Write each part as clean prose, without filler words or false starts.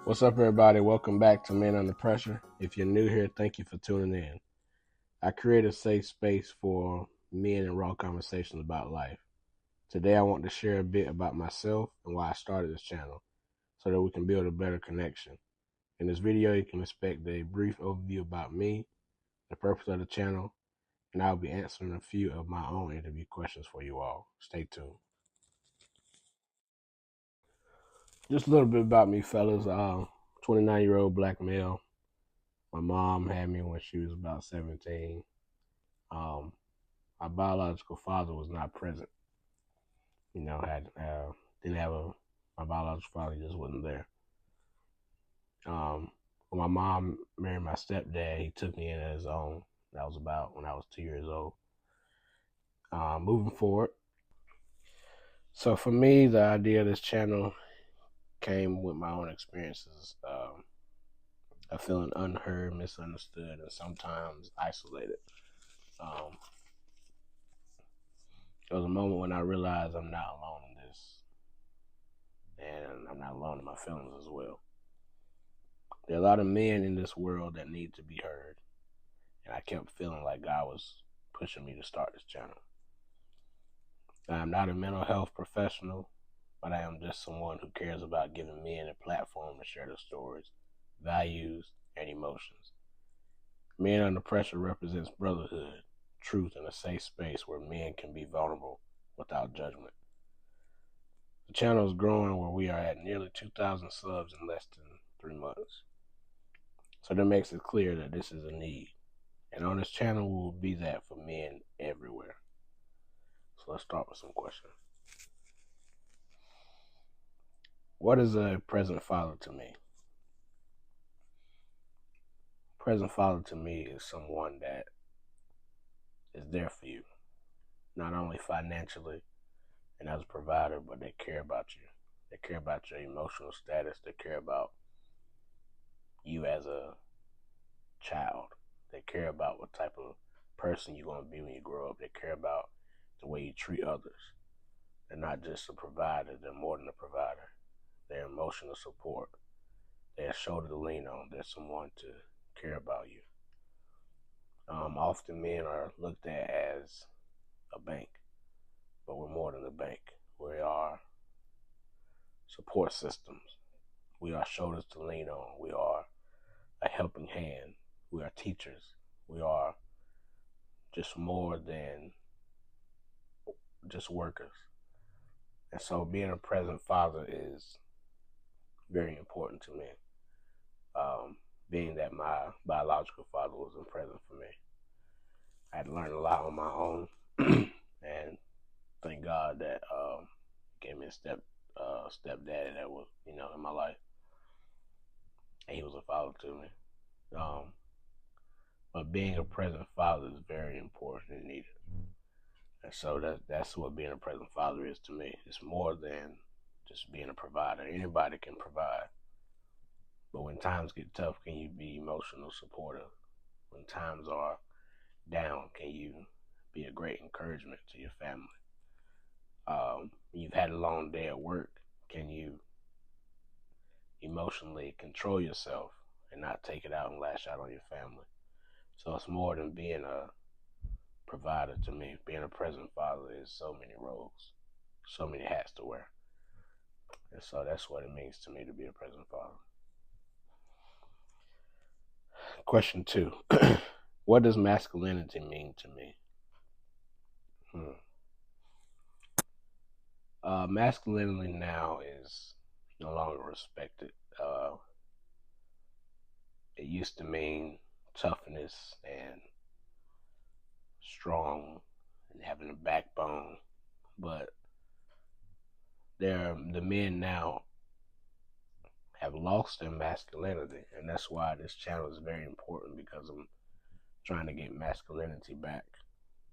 What's up, everybody? Welcome back to Men Under Pressure. If you're new here, thank you for tuning in. I create a safe space for men and raw conversations about life. Today, I want to share a bit about myself and why I started this channel so that we can build a better connection. In this video, you can expect a brief overview about me, the purpose of the channel, and I'll be answering a few of my own interview questions for you all. Stay tuned. Just a little bit about me, fellas. 29-year-old black male. My mom had me when she was about 17. My biological father was not present. Didn't have my biological father just wasn't there. When my mom married my stepdad, he took me in as his own. That was about when I was 2 years old. Moving forward. So for me, the idea of this channel came with my own experiences. Of feeling unheard, misunderstood, and sometimes isolated. There was a moment when I realized I'm not alone in this, and I'm not alone in my feelings as well. There are a lot of men in this world that need to be heard, and I kept feeling like God was pushing me to start this channel. I'm not a mental health professional, but I am just someone who cares about giving men a platform to share their stories, values, and emotions. Men Under Pressure represents brotherhood, truth, and a safe space where men can be vulnerable without judgment. The channel is growing where we are at nearly 2,000 subs in less than 3 months. So that makes it clear that this is a need. And on this channel, we will be that for men everywhere. So let's start with some questions. What is a present father to me? Present father to me is someone that is there for you, not only financially and as a provider, but they care about you. They care about your emotional status. They care about you as a child. They care about what type of person you're going to be when you grow up. They care about the way you treat others. They're not just a provider. They're more than a provider. They're emotional support. They're a shoulder to lean on. They're someone to care about you. Often men are looked at as a bank, but we're more than a bank. We are support systems. We are shoulders to lean on. We are a helping hand. We are teachers. We are just more than just workers. And so being a present father is very important to me. Being that my biological father wasn't present for me, I had to learn a lot on my own. And thank God that gave me a stepdaddy that was, in my life. And he was a father to me. But being a present father is very important and needed. And so that's what being a present father is to me. It's more than just being a provider. Anybody can provide. But when times get tough, can you be emotional supportive? When times are down, can you be a great encouragement to your family? When you've had a long day at work, can you emotionally control yourself and not take it out and lash out on your family? So it's more than being a provider to me. Being a present father is so many roles, so many hats to wear. And so that's what it means to me to be a present father. Question 2. What does masculinity mean to me? Masculinity now is no longer respected. It used to mean toughness and strong and having a backbone, but the men now have lost their masculinity, and that's why this channel is very important, because I'm trying to get masculinity back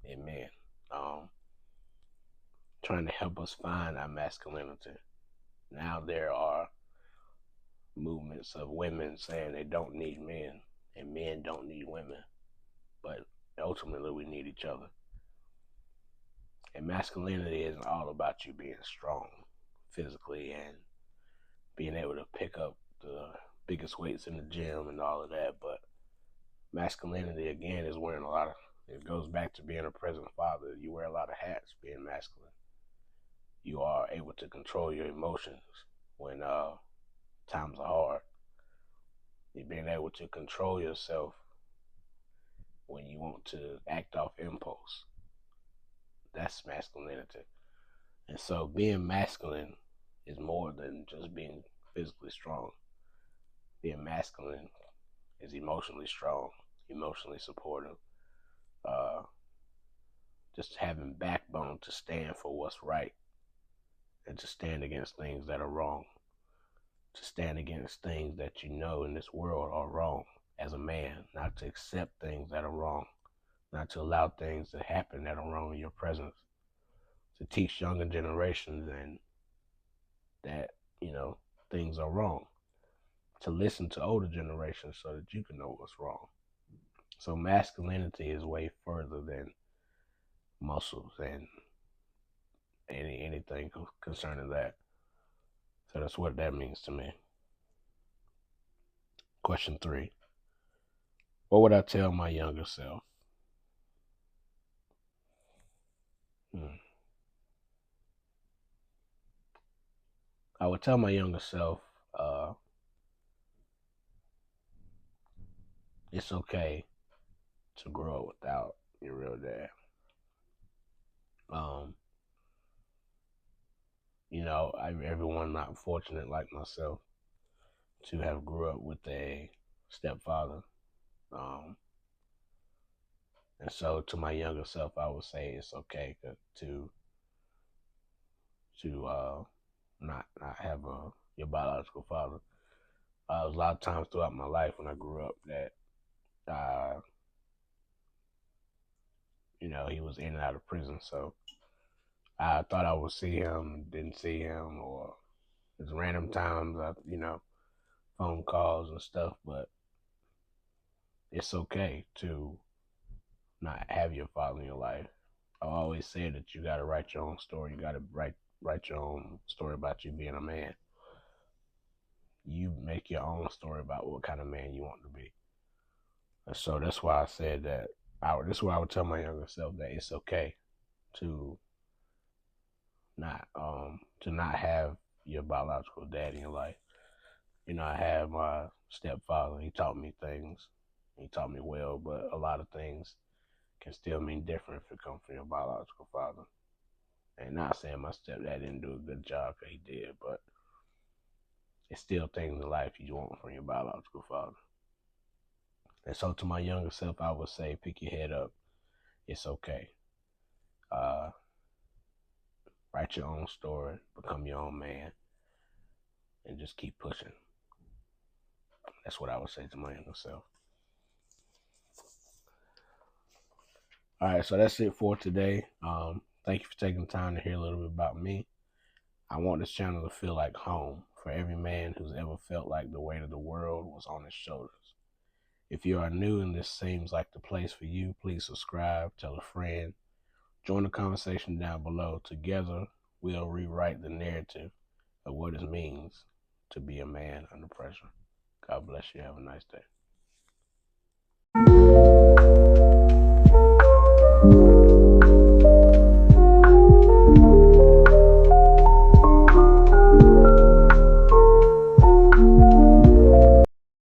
in men. Trying to help us find our masculinity. Now there are movements of women saying they don't need men and men don't need women, but ultimately we need each other. And masculinity isn't all about you being strong physically and being able to pick up the biggest weights in the gym and all of that. But masculinity again is wearing a lot of. It goes back to being a present father. You wear a lot of hats being masculine. You are able to control your emotions when times are hard. You're being able to control yourself when you want to act off impulse. That's masculinity. And so being masculine is more than just being physically strong. Being masculine is emotionally strong, emotionally supportive, uh, just having backbone to stand for what's right and to stand against things that are wrong, to stand against things that you know in this world are wrong as a man, not to accept things that are wrong, not to allow things to happen that are wrong in your presence, to teach younger generations and that, things are wrong, to listen to older generations so that you can know what's wrong. So masculinity is way further than muscles and anything concerning that. So that's what that means to me. Question 3. What would I tell my younger self? I would tell my younger self, it's okay to grow up without your real dad. Um, everyone not fortunate like myself to have grew up with a stepfather. Um, and so to my younger self, I would say it's okay to not have your biological father. There was a lot of times throughout my life when I grew up that he was in and out of prison, so I thought I would see him, didn't see him, or there's random times, phone calls and stuff, but it's okay to not have your father in your life. I always say that you got to write your own story. You got to write your own story about you being a man. You make your own story about what kind of man you want to be. And so that's why I said that. This is why I would tell my younger self that it's okay to not have your biological dad in your life. I have my stepfather. He taught me things. He taught me well, but a lot of things can still mean different if it comes from your biological father. And not saying my stepdad didn't do a good job, because he did, but it's still things in life you want from your biological father. And so to my younger self, I would say, pick your head up. It's okay. Write your own story, become your own man, and just keep pushing. That's what I would say to my younger self. All right, so that's it for today. Thank you for taking the time to hear a little bit about me. I want this channel to feel like home for every man who's ever felt like the weight of the world was on his shoulders. If you are new and this seems like the place for you, please subscribe, tell a friend, join the conversation down below. Together, we'll rewrite the narrative of what it means to be a man under pressure. God bless you. Have a nice day.